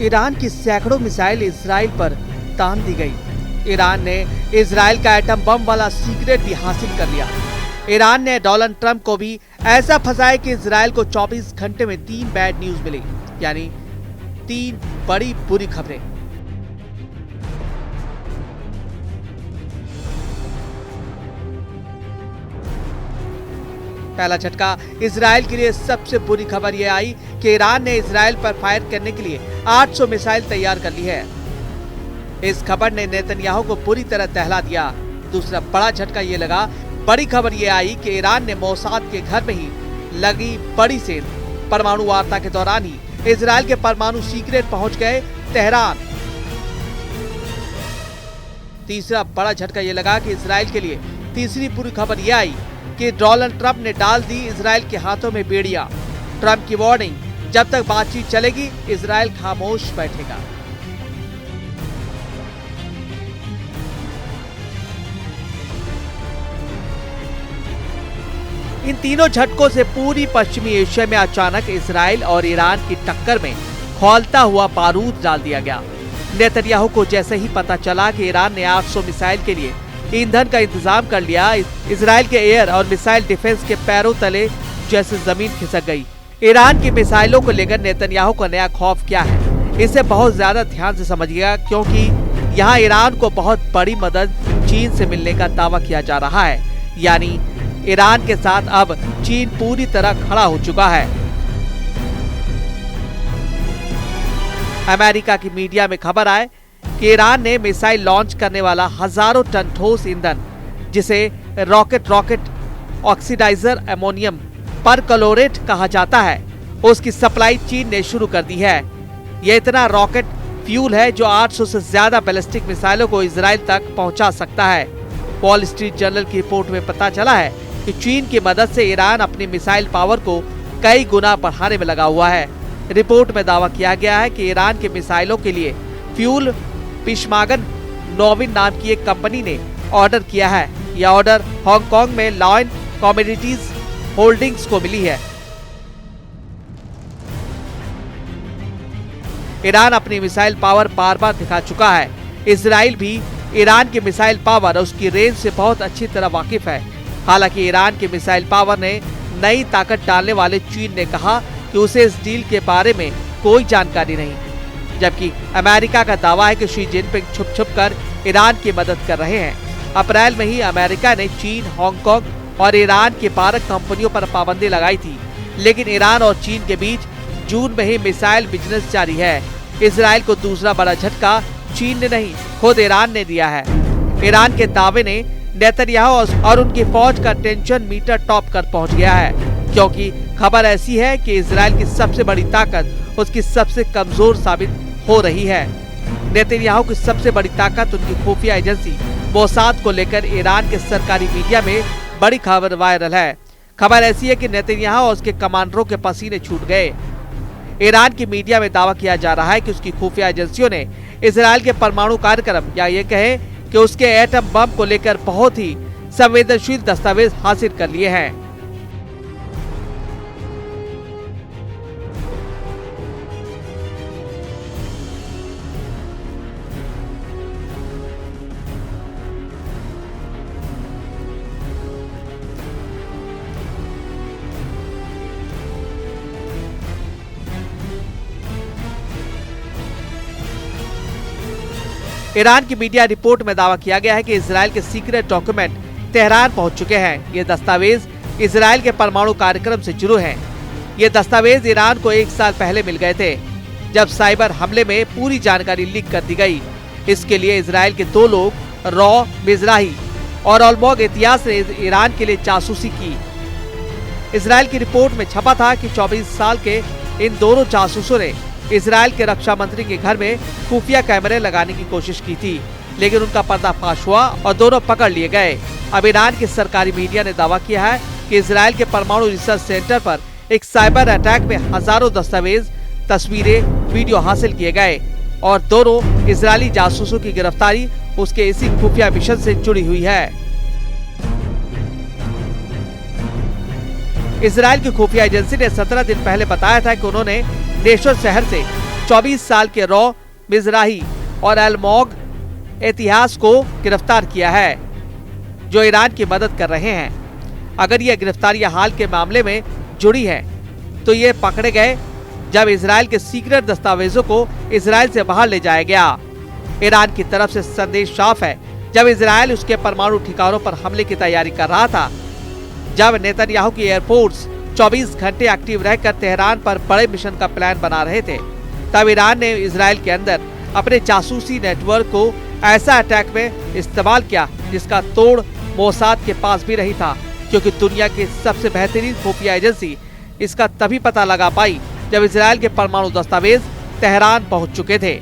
Iran की सैकड़ों missile Israel पर तान दी गई। ईरान ने इजराइल का एटम बम वाला सीक्रेट भी हासिल कर लिया। ईरान ने डोनाल्ड ट्रंप को भी ऐसा फंसाया कि इजराइल को 24 घंटे में 3 बैड न्यूज मिली, यानी 3 बड़ी बुरी खबरें। पहला झटका इजराइल के लिए सबसे बुरी खबर यह आई कि ईरान ने इजराइल पर फायर करने के लिए 800 मिसाइल तैयार कर ली है। इस खबर ने नेतन्याहू को पूरी तरह दहला दिया। दूसरा बड़ा झटका ये लगा, बड़ी खबर ये आई कि ईरान ने मोसाद के घर में ही लगी बड़ी सेल। परमाणु वार्ता के दौरान ही इजराइल के परमाणु सीक्रेट पहुंच गए तेहरान। तीसरा बड़ा झटका ये लगा कि इजराइल के लिए तीसरी बुरी खबर ये आई कि डोनाल्ड ट्रंप ने डाल दी इजराइल के हाथों में बेड़ियां। ट्रंप की वार्निंग, जब तक बातचीत चलेगी इजराइल खामोश बैठेगा। इन तीनों झटकों से पूरी पश्चिमी एशिया में अचानक इजराइल और ईरान की टक्कर में खौलता हुआ बारूद डाल दिया गया। नेतन्याहू को जैसे ही पता चला कि ईरान ने 800 मिसाइल के लिए ईंधन का इंतजाम कर लिया, इजराइल के एयर और मिसाइल डिफेंस के पैरों तले जैसे जमीन खिसक गई। ईरान की मिसाइलों को लेकर नेतन्याहू का नया खौफ क्या है, इसे बहुत ज्यादा ध्यान से समझिएगा, क्योंकि यहाँ ईरान को बहुत बड़ी मदद चीन से मिलने का दावा किया जा रहा है। यानी ईरान के साथ अब चीन पूरी तरह खड़ा हो चुका है। अमेरिका की मीडिया में खबर आए कि ईरान ने मिसाइल लॉन्च करने वाला हजारों टन ठोस ईंधन, जिसे रॉकेट ऑक्सीडाइजर अमोनियम परक्लोरेट कहा जाता है, उसकी सप्लाई चीन ने शुरू कर दी है। यह इतना रॉकेट फ्यूल है जो 800 से ज्यादा बैलिस्टिक मिसाइलों को इजराइल तक पहुंचा सकता है। वॉल स्ट्रीट जर्नल की रिपोर्ट में पता चला है कि चीन की मदद से ईरान अपनी मिसाइल पावर को कई गुना बढ़ाने में लगा हुआ है। रिपोर्ट में दावा किया गया है कि ईरान के मिसाइलों के लिए फ्यूल पिशमागन नोविन नाम की एक कंपनी ने ऑर्डर किया है। यह ऑर्डर हांगकांग में लॉयन कमोडिटीज होल्डिंग्स को मिली है। ईरान अपनी मिसाइल पावर बार बार दिखा चुका है। इजराइल भी ईरान की मिसाइल पावर और उसकी रेंज से बहुत अच्छी तरह वाकिफ है। हालांकि ईरान की मिसाइल पावर ने नई ताकत डालने वाले चीन ने कहा कि उसे इस डील के बारे में कोई जानकारी नहीं, जबकि अमेरिका का दावा है कि शी जिनपिंग छुप कर ईरान की मदद कर रहे हैं। अप्रैल में ही अमेरिका ने चीन, हांगकांग और ईरान की 12 कंपनियों पर पाबंदी लगाई थी, लेकिन ईरान और चीन के बीच जून में ही मिसाइल बिजनेस जारी है। इजराइल को दूसरा बड़ा झटका चीन ने नहीं, खुद ईरान ने दिया है। ईरान के दावे ने नेतन्याहू और उनकी फौज का टेंशन मीटर टॉप कर पहुंच गया है, क्योंकि खबर ऐसी है कि इजराइल की सबसे बड़ी ताकत उसकी सबसे कमजोर साबित हो रही है। नेतन्याहू की सबसे बड़ी ताकत उनकी खुफिया एजेंसी मोसाद को लेकर ईरान के सरकारी मीडिया में बड़ी खबर वायरल है। खबर ऐसी है कि नेतन्याहू और उसके कमांडरों के पसीने छूट गए। ईरान की मीडिया में दावा किया जा रहा है कि उसकी खुफिया एजेंसियों ने इजराइल के परमाणु कार्यक्रम या ये कहें कि उसके एटम बम को लेकर बहुत ही संवेदनशील दस्तावेज हासिल कर लिए हैं। ईरान की मीडिया रिपोर्ट में दावा किया गया है कि इजराइल के सीक्रेट डॉक्यूमेंट तेहरान पहुंच चुके हैं। ये दस्तावेज इजराइल के परमाणु कार्यक्रम से जुड़े हैं। ये दस्तावेज ईरान को 1 साल पहले मिल गए थे, जब साइबर हमले में पूरी जानकारी लीक कर दी गई। इसके लिए इजराइल के 2 लोग, रॉ मिजराही और अल्मोग इतियास ने ईरान के लिए जासूसी की। इजराइल की रिपोर्ट में छपा था कि 24 साल के इन दोनों जासूसों ने इजराइल के रक्षा मंत्री के घर में खुफिया कैमरे लगाने की कोशिश की थी, लेकिन उनका पर्दाफाश हुआ और दोनों पकड़ लिए गए। अब ईरान की सरकारी मीडिया ने दावा किया है कि इजराइल के परमाणु रिसर्च सेंटर पर एक साइबर अटैक में हजारों दस्तावेज, तस्वीरें, वीडियो हासिल किए गए और दोनों इजरायली जासूसों की गिरफ्तारी उसके इसी खुफिया मिशन से जुड़ी हुई है। इजराइल की खुफिया एजेंसी ने 17 दिन पहले बताया था कि उन्होंने नेशर शहर से 24 साल के रॉ मिजराही और एलमोग इतिहास को गिरफ्तार किया है, जो ईरान की मदद कर रहे हैं। अगर यह गिरफ्तारियां हाल के मामले में जुड़ी है तो ये पकड़े गए जब इजराइल के सीक्रेट दस्तावेजों को इजराइल से बाहर ले जाया गया। ईरान की तरफ से संदेश साफ है, जब इजराइल उसके परमाणु ठिकानों पर हमले की तैयारी कर रहा था, जब नेतन्याहू की एयरफोर्स 24 घंटे एक्टिव रहकर तेहरान पर बड़े मिशन का प्लान बना रहे थे, तब ईरान ने इजराइल के अंदर अपने जासूसी नेटवर्क को ऐसा अटैक में इस्तेमाल किया जिसका तोड़ मोसाद के पास भी नहीं था, क्योंकि दुनिया की सबसे बेहतरीन खुफिया एजेंसी इसका तभी पता लगा पाई जब इजराइल के परमाणु दस्तावेज तेहरान पहुंच चुके थे।